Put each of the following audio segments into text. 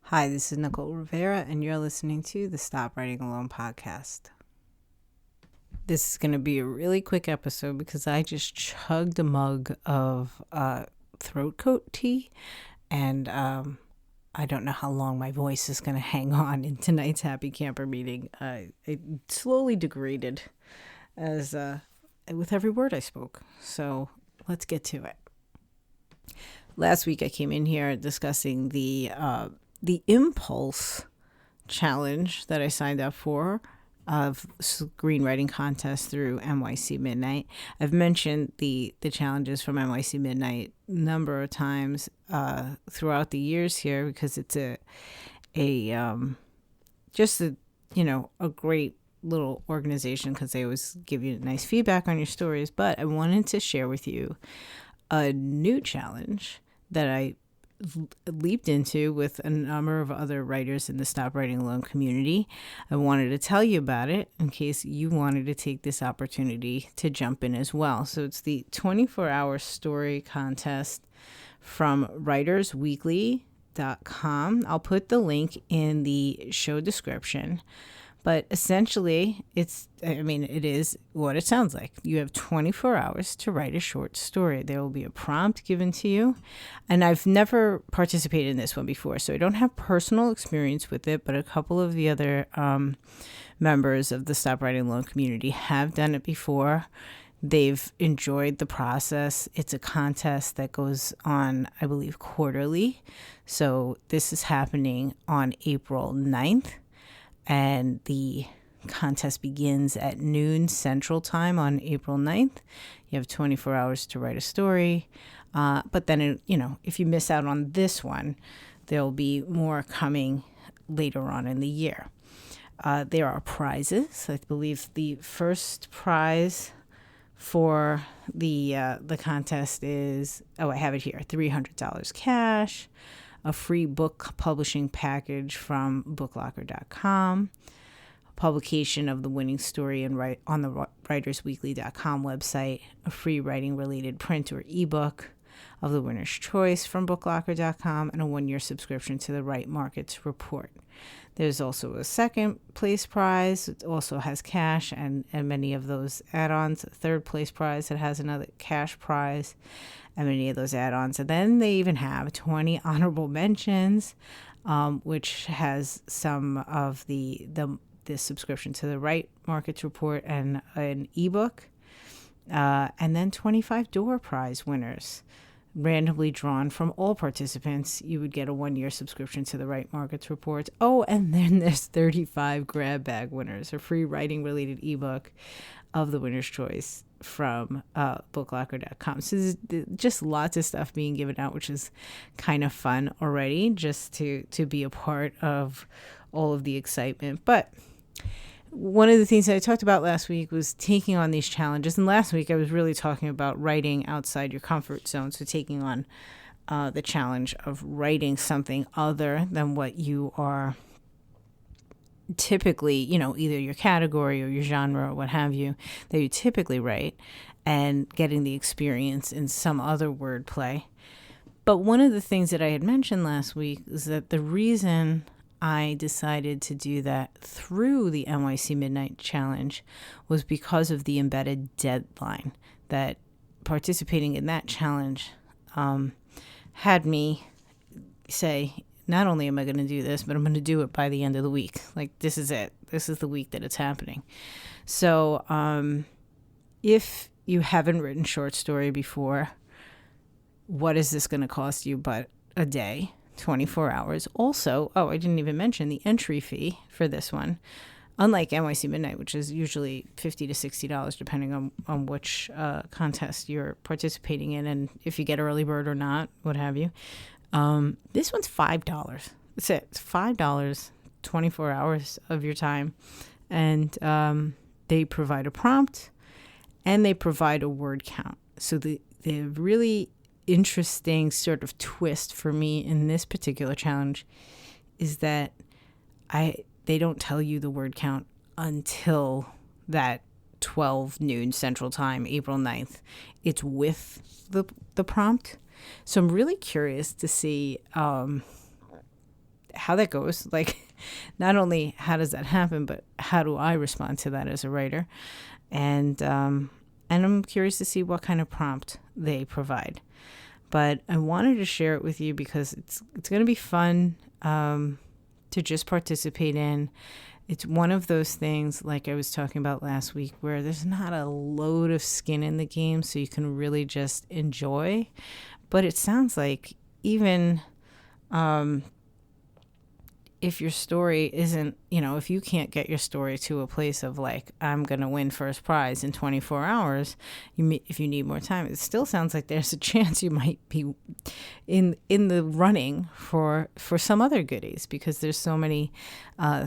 Hi, this is Nicole Rivera, and you're listening to the Stop Writing Alone podcast. This is going to be a really quick episode because I just chugged a mug of throat coat tea, and I don't know how long my voice is going to hang on in tonight's Happy Camper meeting. It slowly degraded as with every word I spoke. So let's get to it. Last week I came in here discussing the impulse challenge that I signed up for of screenwriting contest through NYC Midnight. I've mentioned the challenges from NYC Midnight a number of times throughout the years here because it's a great little organization because they always give you nice feedback on your stories. But I wanted to share with you a new challenge that I leaped into with a number of other writers in the Stop Writing Alone community. I wanted to tell you about it in case you wanted to take this opportunity to jump in as well. So it's the 24-hour story contest from writersweekly.com. I'll put the link in the show description. But essentially, it is what it sounds like. You have 24 hours to write a short story. There will be a prompt given to you. And I've never participated in this one before, so I don't have personal experience with it, but a couple of the other members of the Stop Writing Alone community have done it before. They've enjoyed the process. It's a contest that goes on, I believe, quarterly. So this is happening on April 9th. And the contest begins at noon Central Time on April 9th. You have 24 hours to write a story. But then, if you miss out on this one, there'll be more coming later on in the year. There are prizes. I believe the first prize for the contest is, I have it here, $300 cash. A free book publishing package from booklocker.com, publication of the winning story on the writersweekly.com website, a free writing-related print or ebook of the winner's choice from booklocker.com, and a 1-year subscription to the Right Markets Report. There's also a second place prize. It also has cash and many of those add-ons. A third place prize that has another cash prize and many of those add-ons. And then they even have 20 honorable mentions, which has some of the subscription to the Right Markets Report and an ebook. And then 25 door prize winners, randomly drawn from all participants. You would get a 1-year subscription to the Right Markets Report. Oh, and then there's 35 grab bag winners, a free writing related ebook of the winner's choice from booklocker.com. So there's just lots of stuff being given out, which is kind of fun already, just to be a part of all of the excitement. But one of the things that I talked about last week was taking on these challenges. And last week I was really talking about writing outside your comfort zone. So taking on the challenge of writing something other than what you are typically, either your category or your genre or what have you, that you typically write, and getting the experience in some other wordplay. But one of the things that I had mentioned last week is that the reason I decided to do that through the NYC Midnight Challenge was because of the embedded deadline that participating in that challenge had me say, not only am I going to do this, but I'm going to do it by the end of the week. Like, this is it. This is the week that it's happening. So if you haven't written short story before, what is this going to cost you but a day? 24 hours. Also, I didn't even mention the entry fee for this one. Unlike NYC Midnight, which is usually $50 to $60, depending on which contest you're participating in and if you get early bird or not, what have you. This one's $5. That's it. It's $5, 24 hours of your time. And they provide a prompt and they provide a word count. So the really interesting sort of twist for me in this particular challenge is that they don't tell you the word count until that 12 noon Central Time, April 9th. It's with the prompt. So I'm really curious to see how that goes. Like, not only how does that happen, but how do I respond to that as a writer? And I'm curious to see what kind of prompt they provide. But I wanted to share it with you because it's going to be fun to just participate in. It's one of those things, like I was talking about last week, where there's not a load of skin in the game, so you can really just enjoy. But it sounds like even if your story isn't, if you can't get your story to a place of like, I'm going to win first prize in 24 hours, if you need more time, it still sounds like there's a chance you might be in the running for some other goodies, because there's so many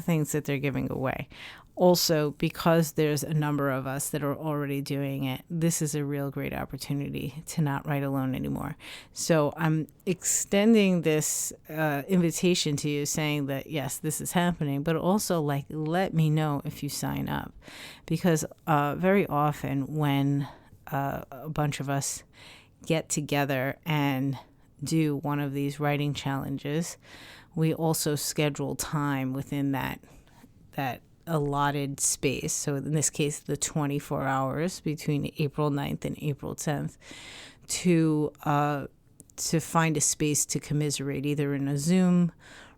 things that they're giving away. Also, because there's a number of us that are already doing it, this is a real great opportunity to not write alone anymore. So I'm extending this invitation to you, saying that, yes, this is happening, but also, like, let me know if you sign up. Because very often when a bunch of us get together and do one of these writing challenges, we also schedule time within that allotted space. So in this case, the 24 hours between April 9th and April 10th to find a space to commiserate, either in a Zoom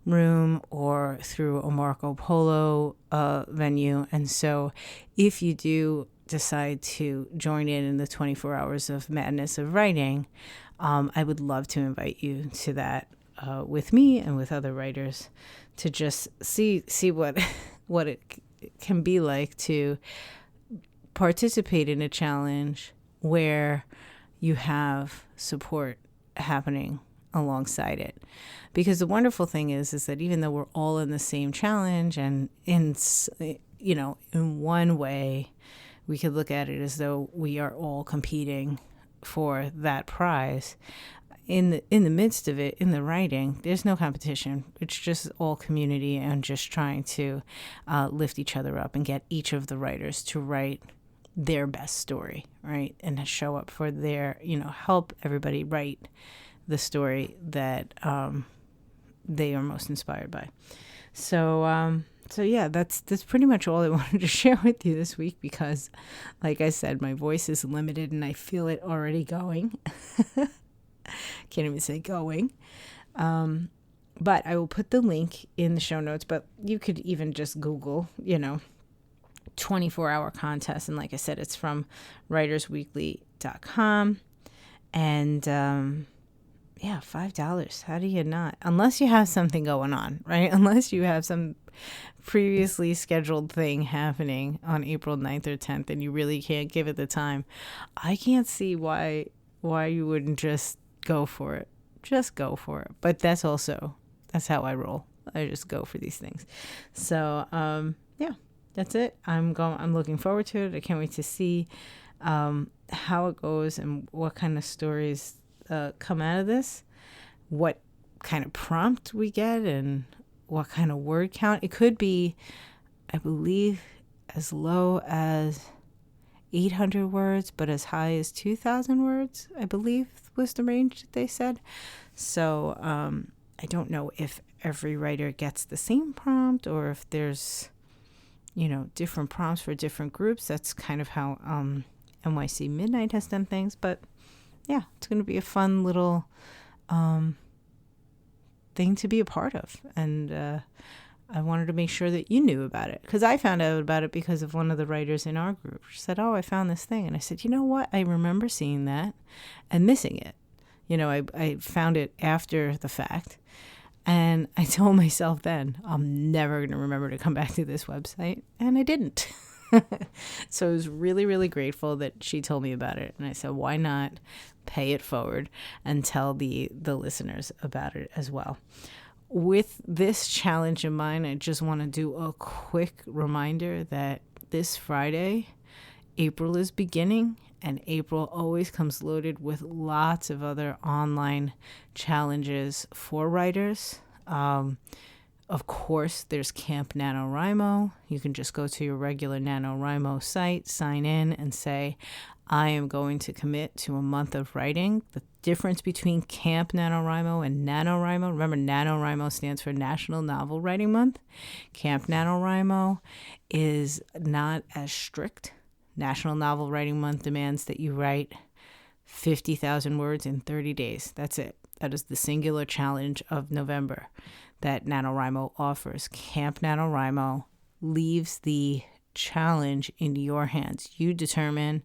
room or through a Marco Polo venue. And so if you do decide to join in the 24 hours of madness of writing, I would love to invite you to that with me and with other writers, to just see what it can be like to participate in a challenge where you have support happening alongside it. Because the wonderful thing is that even though we're all in the same challenge, and in one way we could look at it as though we are all competing for that prize, in the midst of it, in the writing, there's no competition. It's just all community and just trying to lift each other up and get each of the writers to write their best story, right? And to show up for their, help everybody write the story that they are most inspired by. So yeah, that's pretty much all I wanted to share with you this week, because, like I said, my voice is limited and I feel it already going. Can't even say going. But I will put the link in the show notes, but you could even just Google, 24-hour contest. And like I said, it's from writersweekly.com. And $5. How do you not? Unless you have something going on, right? Unless you have some previously scheduled thing happening on April 9th or 10th and you really can't give it the time. I can't see why you wouldn't just go for it. Just go for it. But that's how I roll. I just go for these things. So, that's it. I'm looking forward to it. I can't wait to see how it goes and what kind of stories come out of this, what kind of prompt we get, and what kind of word count. It could be, I believe, as low as 800 words, but as high as 2,000 words, I believe was the range that they said. So I don't know if every writer gets the same prompt, or if there's, different prompts for different groups. That's kind of how NYC Midnight has done things. But yeah, it's going to be a fun little thing to be a part of. And I wanted to make sure that you knew about it, because I found out about it because of one of the writers in our group. She said, I found this thing. And I said, you know what? I remember seeing that and missing it. I found it after the fact. And I told myself then, I'm never going to remember to come back to this website. And I didn't. So I was really, really grateful that she told me about it. And I said, why not pay it forward and tell the listeners about it as well. With this challenge in mind, I just want to do a quick reminder that this Friday, April is beginning, and April always comes loaded with lots of other online challenges for writers Of course, there's Camp NaNoWriMo. You can just go to your regular NaNoWriMo site, sign in, and say, I am going to commit to a month of writing. The difference between Camp NaNoWriMo and NaNoWriMo, remember NaNoWriMo stands for National Novel Writing Month. Camp NaNoWriMo is not as strict. National Novel Writing Month demands that you write 50,000 words in 30 days. That's it. That is the singular challenge of November that NaNoWriMo offers. Camp NaNoWriMo leaves the challenge into your hands. You determine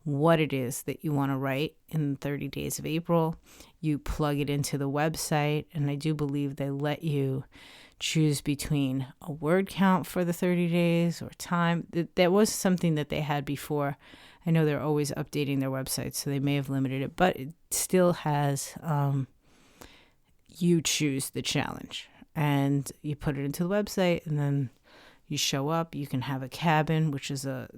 what it is that you want to write in 30 days of April. You plug it into the website, and I do believe they let you choose between a word count for the 30 days or time. That was something that they had before. I know they're always updating their website, so they may have limited it, but it still has, you choose the challenge, and you put it into the website, and then you show up. You can have a cabin, which is a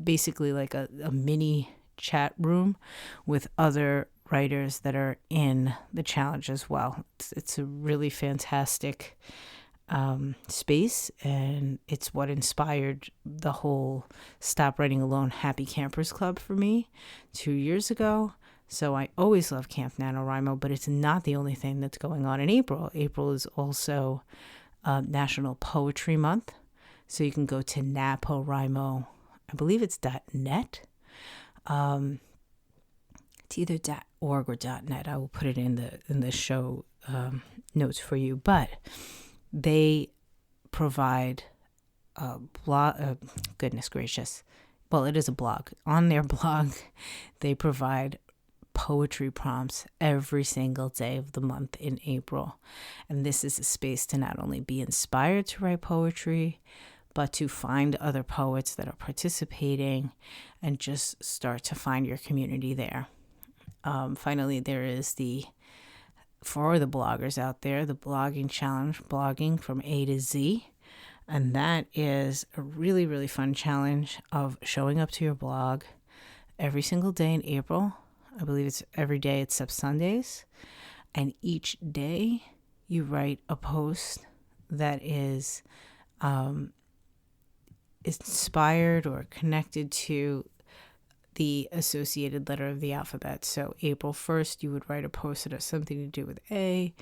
basically like a mini chat room with other writers that are in the challenge as well. It's a really fantastic space, and it's what inspired the whole Stop Writing Alone Happy Campers Club for me 2 years ago. So I always love Camp NaNoWriMo, but it's not the only thing that's going on in April. April is also National Poetry Month, so you can go to NaPoWriMo. I believe it's .net. It's either .org or .net. I will put it in the show notes for you. But they provide a blog. Goodness gracious! Well, it is a blog. On their blog, they provide poetry prompts every single day of the month in April, and this is a space to not only be inspired to write poetry, but to find other poets that are participating and just start to find your community there. Finally, there is for the bloggers out there, the blogging challenge, blogging from A to Z. And that is a really, really fun challenge of showing up to your blog every single day in April. I believe it's every day except Sundays. And each day you write a post that is inspired or connected to the associated letter of the alphabet. So April 1st, you would write a post that has something to do with A.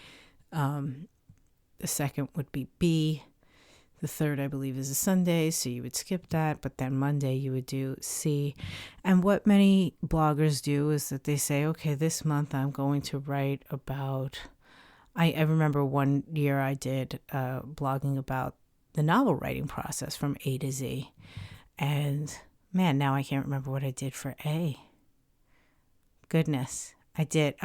The second would be B. The third, I believe, is a Sunday, so you would skip that. But then Monday, you would do C. And what many bloggers do is that they say, okay, this month I'm going to write about... I remember one year I did blogging about the novel writing process from A to Z. And man, now I can't remember what I did for A. Goodness. I did,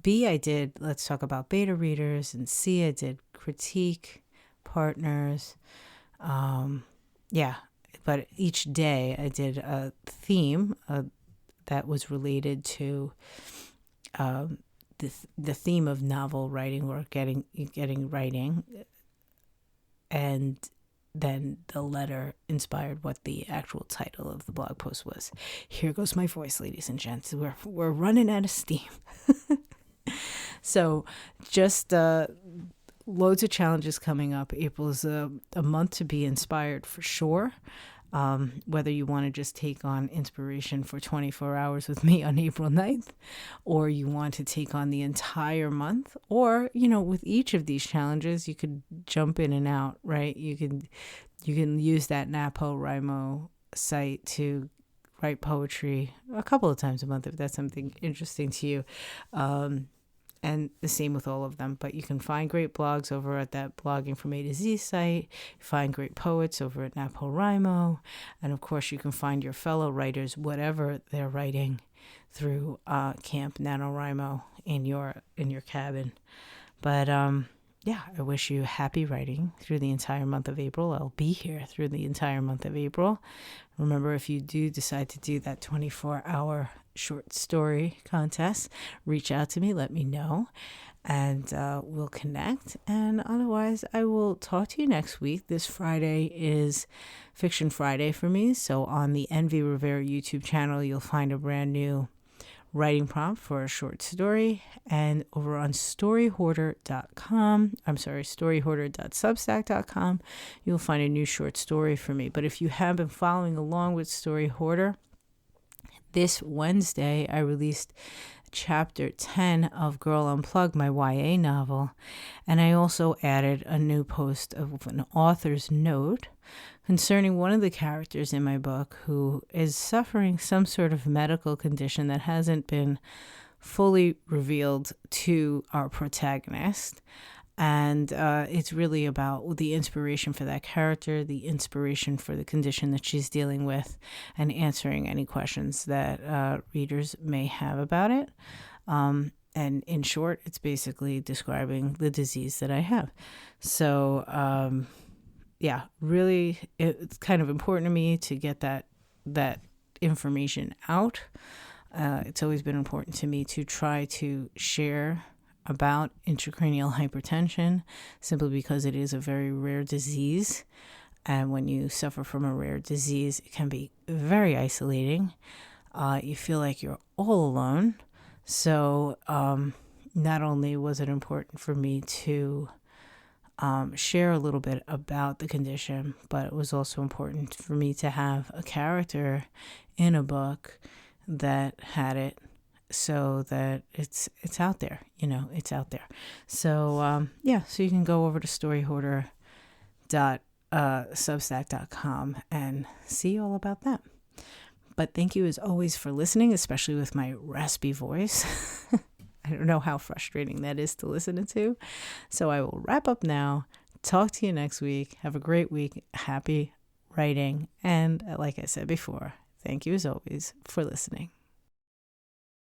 B I did, let's talk about beta readers. And C I did critique, partners. But each day I did a theme that was related to the theme of novel writing or getting writing. And then the letter inspired what the actual title of the blog post was. Here goes my voice, ladies and gents. We're running out of steam. So just loads of challenges coming up. April is a month to be inspired for sure. Whether you want to just take on inspiration for 24 hours with me on April 9th, or you want to take on the entire month, or, with each of these challenges, you could jump in and out, right? You can use that NaPoWriMo site to write poetry a couple of times a month if that's something interesting to you. And the same with all of them. But you can find great blogs over at that Blogging from A to Z site. Find great poets over at NaPoWriMo. And of course, you can find your fellow writers, whatever they're writing, through Camp NaNoWriMo in your cabin. But I wish you happy writing through the entire month of April. I'll be here through the entire month of April. Remember, if you do decide to do that 24-hour short story contest, reach out to me, let me know, and we'll connect. And otherwise, I will talk to you next week. This Friday is Fiction Friday for me. So on the Envy Rivera YouTube channel, you'll find a brand new writing prompt for a short story. And over on storyhoarder.substack.com, you'll find a new short story for me. But if you have been following along with Story Hoarder, this Wednesday I released Chapter 10 of Girl Unplugged, my YA novel. And I also added a new post of an author's note concerning one of the characters in my book who is suffering some sort of medical condition that hasn't been fully revealed to our protagonist. And it's really about the inspiration for that character, the inspiration for the condition that she's dealing with, and answering any questions that readers may have about it. And in short, it's basically describing the disease that I have. So, yeah, really, it's kind of important to me to get that information out. It's always been important to me to try to share about intracranial hypertension, simply because it is a very rare disease. And when you suffer from a rare disease, it can be very isolating. You feel like you're all alone. So not only was it important for me to share a little bit about the condition, but it was also important for me to have a character in a book that had it, so that it's out there, it's out there. So so you can go over to storyhoarder.substack.com and see all about that. But thank you as always for listening, especially with my raspy voice. I don't know how frustrating that is to listen to. So I will wrap up now. Talk to you next week. Have a great week. Happy writing. And like I said before, thank you as always for listening.